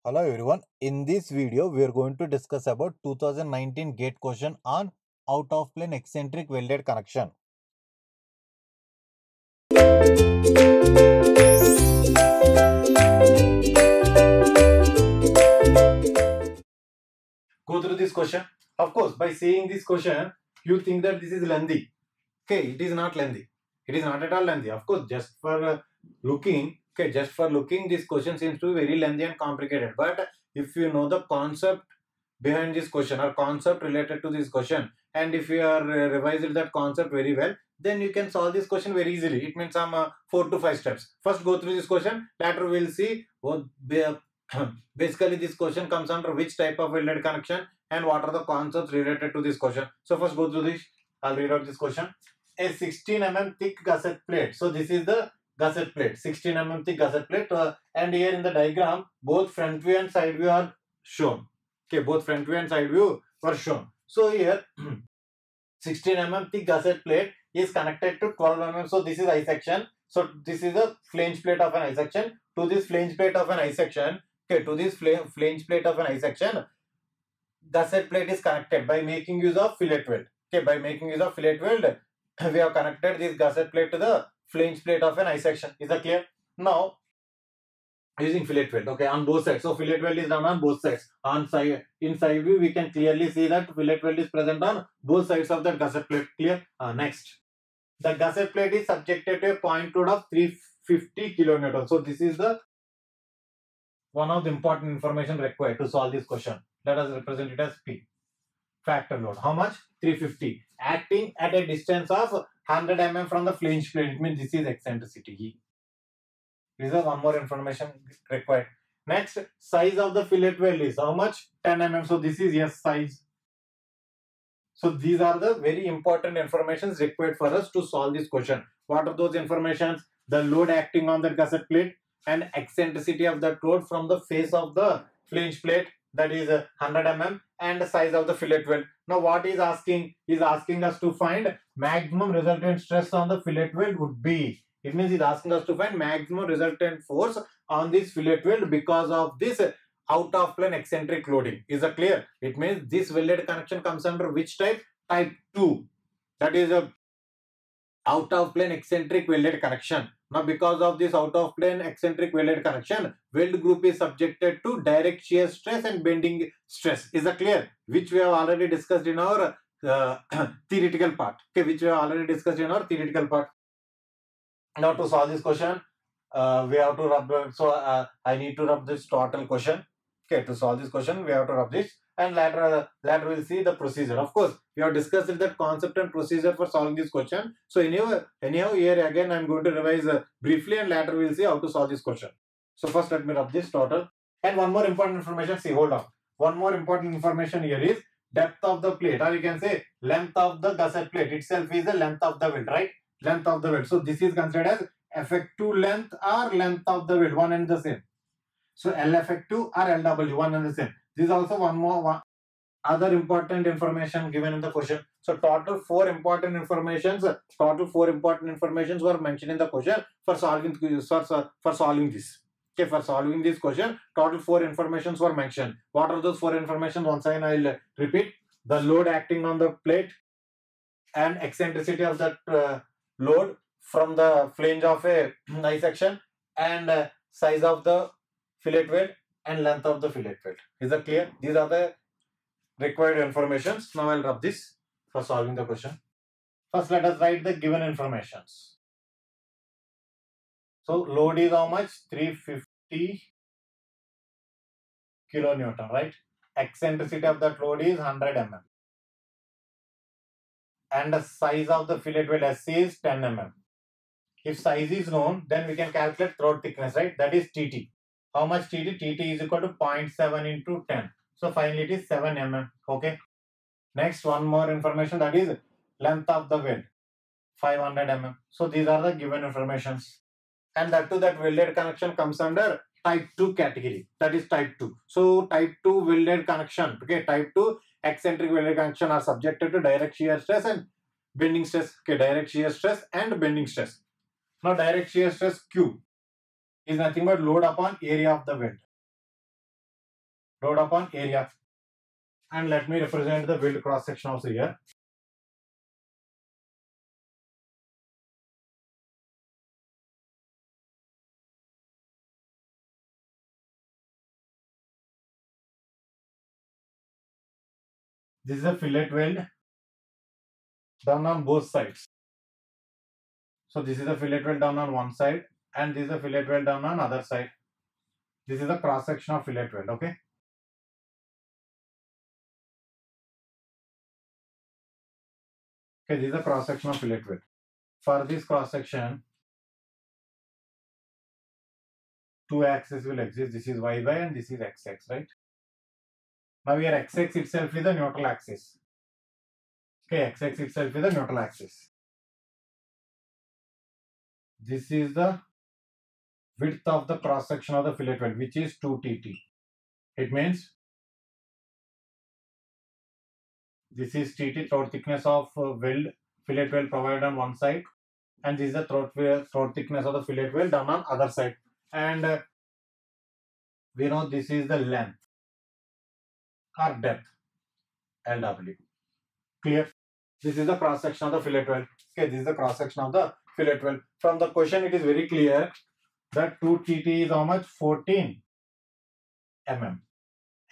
Hello everyone. In this video, we are going to discuss about 2019 GATE question on out of plane eccentric welded connection. Go through this question. Of course, by seeing this question, you think that this is lengthy. Okay, it is not lengthy. It is not at all lengthy. Of course, just for looking, this question seems to be very lengthy and complicated. But if you know the concept behind this question or concept related to this question, and if you are revised that concept very well, then you can solve this question very easily. It means some 4 to 5 steps. First go through this question, later we'll see what basically this question comes under which type of welded connection and what are the concepts related to this question. So first go through this. I'll read out this question. A 16 thick gusset plate. So this is the gusset plate, 16 thick gusset plate, and here in the diagram both front view and side view are shown. Okay, both front view and side view were shown. So here 16 thick gusset plate is connected to 12 So this is I section. So this is a flange plate of an I section. To this flange plate of an I section, okay, to this flange plate of an I section, gusset plate is connected by making use of fillet weld. Okay, by making use of fillet weld, we have connected this gusset plate to the flange plate of an I section. Is that clear? Now, using fillet weld, okay, on both sides. So fillet weld is done on both sides. On side, in side view, we can clearly see that fillet weld is present on both sides of the gusset plate. Clear? Next, the gusset plate is subjected to a point load of 350 kilonewton. So this is the one of the important information required to solve this question. Let us represent it as P. Factor load. How much? 350. Acting at a distance of 100 from the flange plate. It means this is eccentricity. This is one more information required. Next, size of the fillet weld is how much? 10 So this is yes size. So these are the very important informations required for us to solve this question. What are those informations? The load acting on the gusset plate and eccentricity of that load from the face of the flange plate, that is 100 and the size of the fillet weld. Now what is asking? Is asking us to find maximum resultant stress on the fillet weld would be. It means he's asking us to find maximum resultant force on this fillet weld because of this out of plane eccentric loading. Is that clear? It means this welded connection comes under which type? Type 2. That is a out of plane eccentric welded connection. Now because of this out of plane eccentric welded connection, weld group is subjected to direct shear stress and bending stress. Is that clear? Which we have already discussed in our theoretical part. Okay, which we have already discussed in our theoretical part. Now to solve this question, we have to rub. I need to rub this total question. Okay, to solve this question, we have to rub this, and later we'll see the procedure. Of course, we have discussed the concept and procedure for solving this question. So anyhow, here again I'm going to revise briefly, and later we'll see how to solve this question. So first, let me rub this total. And one more important information. See, hold on. One more important information here is depth of the plate, or you can say length of the gusset plate itself is the length of the weld, right? Length of the weld. So this is considered as effective length or length of the weld, one and the same. So L effective or LW, one and the same. This is also one other important information given in the question. So total four important informations were mentioned in the question for solving this. Okay, for solving this question, total four informations were mentioned. What are those four informations? Once again, I'll repeat: the load acting on the plate and eccentricity of that load from the flange of a I section, and size of the fillet weld and length of the fillet weld. Is that clear? These are the required informations. Now I'll rub this for solving the question. First, let us write the given informations. So load is how much? 350 kilonewton, right? Eccentricity of that load is 100 and the size of the fillet weld SC is 10 If size is known, then we can calculate throat thickness, right? That is TT. How much TT? TT is equal to 0.7 into 10. So finally it is 7 Okay. Next, one more information, that is length of the weld, 500 So these are the given informations. And that welded connection comes under type 2 category. That is type 2. So type 2 welded connection. Okay, type 2 eccentric welded connection are subjected to direct shear stress and bending stress. Okay, direct shear stress and bending stress. Now direct shear stress Q is nothing but load upon area of the weld. load upon area. And let me represent the build cross section also here. This is a fillet weld done on both sides. So this is a fillet weld done on one side, and this is a fillet weld done on other side. This is the cross section of fillet weld. Okay. Okay, this is the cross section of fillet weld. For this cross section, two axes will exist. This is y and this is xx, right? Now here xx itself is the neutral axis. Okay, xx itself is the neutral axis. This is the width of the cross section of the fillet weld, which is 2 tt. It means this is tt, throat thickness of fillet weld provided on one side, and this is the throat thickness of the fillet weld done on other side. And we know this is the length or depth, LW. Clear? This is the cross section of the fillet weld. Okay, this is the cross section of the fillet weld. From the question, it is very clear that 2 tt is how much? 14 mm,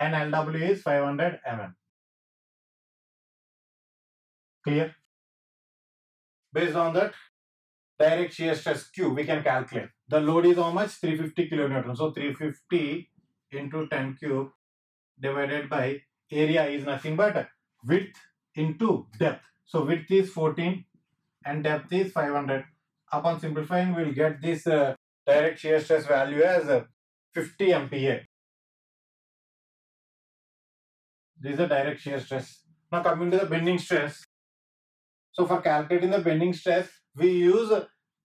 and LW is 500 mm. Clear? Based on that, direct shear stress Q we can calculate. The load is how much? 350 kilonewton. So 350 into 10 cube divided by area is nothing but width into depth. So width is 14 and depth is 500. Upon simplifying, we will get this direct shear stress value as 50 MPa. This is the direct shear stress. Now coming to the bending stress. So for calculating the bending stress, we use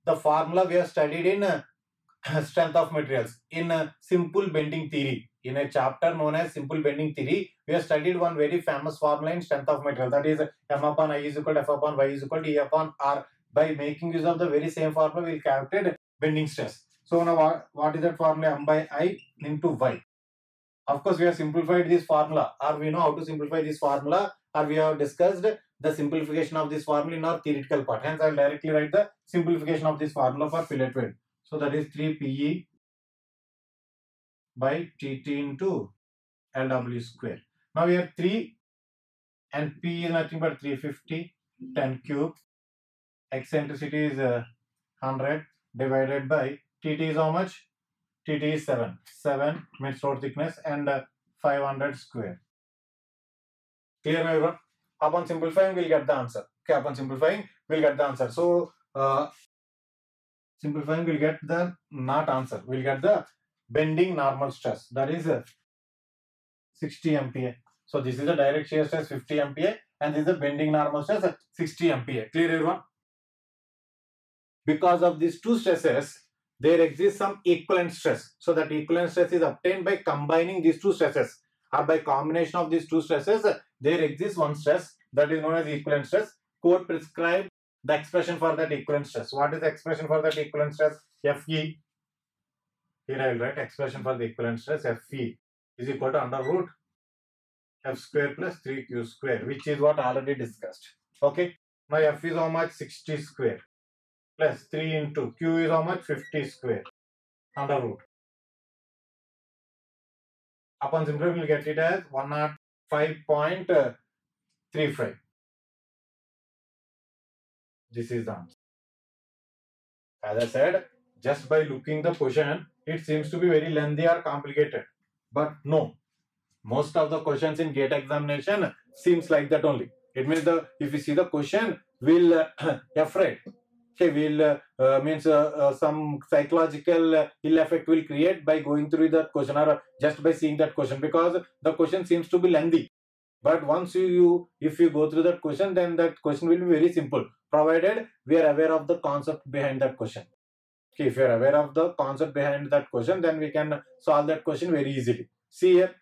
the formula we have studied in strength of materials in simple bending theory. In a chapter known as simple bending theory, we have studied one very famous formula in strength of material, that is M upon I is equal to F upon Y is equal to E upon R. By making use of the very same formula, we will calculate bending stress. So now what is that formula? M by I into Y. Of course, we have simplified this formula, or we know how to simplify this formula, or we have discussed the simplification of this formula in our theoretical part. Hence, I will directly write the simplification of this formula for fillet weld. So that is 3 PE by TT into LW square. Now we have 3 and P is nothing but 350, 10 cube. Eccentricity is 100 divided by TT is how much? TT is 7. 7 means throat thickness and 500 square. Clear, everyone? Upon simplifying, we'll get the answer. Okay, upon simplifying, we'll get the answer. So, simplifying, we'll get the not answer. We'll get the bending normal stress. That is 60 MPa. So, this is the direct shear stress 50 MPa and this is the bending normal stress 60 MPa. Clear, everyone? Because of these two stresses, there exists some equivalent stress. So, that equivalent stress is obtained by combining these two stresses, or by combination of these two stresses, there exists one stress that is known as equivalent stress. Code prescribe the expression for that equivalent stress. What is the expression for that equivalent stress? Fe. Here I will write expression for the equivalent stress. Fe is equal to under root F square plus 3Q square, which is what already discussed. Okay. Now F is how much? 60 square plus 3 into Q is how much? 50 square under root. Upon simplifying, we will get it as 105.35. This is the answer. As I said, just by looking the question, it seems to be very lengthy or complicated. But no, most of the questions in GATE examination seems like that only. It means if you see the question, we'll afraid. Okay, we'll means some psychological ill effect will create by going through that question or just by seeing that question, because the question seems to be lengthy. But once if you go through that question, then that question will be very simple, provided we are aware of the concept behind that question. Okay, if you are aware of the concept behind that question, then we can solve that question very easily. See here,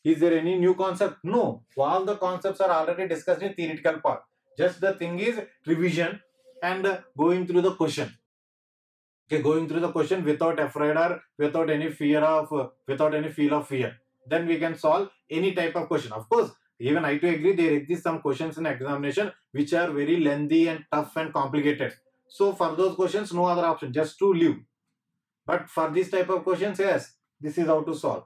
is there any new concept? No, all the concepts are already discussed in theoretical part. Just the thing is revision and going through the question. Okay, going through the question without afraid or without any fear of, without any feel of fear. then we can solve any type of question. Of course, even I too agree there exist some questions in examination which are very lengthy and tough and complicated. So for those questions, no other option, just to leave. But for this type of questions, yes, this is how to solve.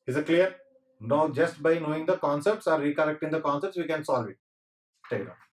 Is it clear? Now, just by knowing the concepts or recollecting the concepts, we can solve it. Take it on.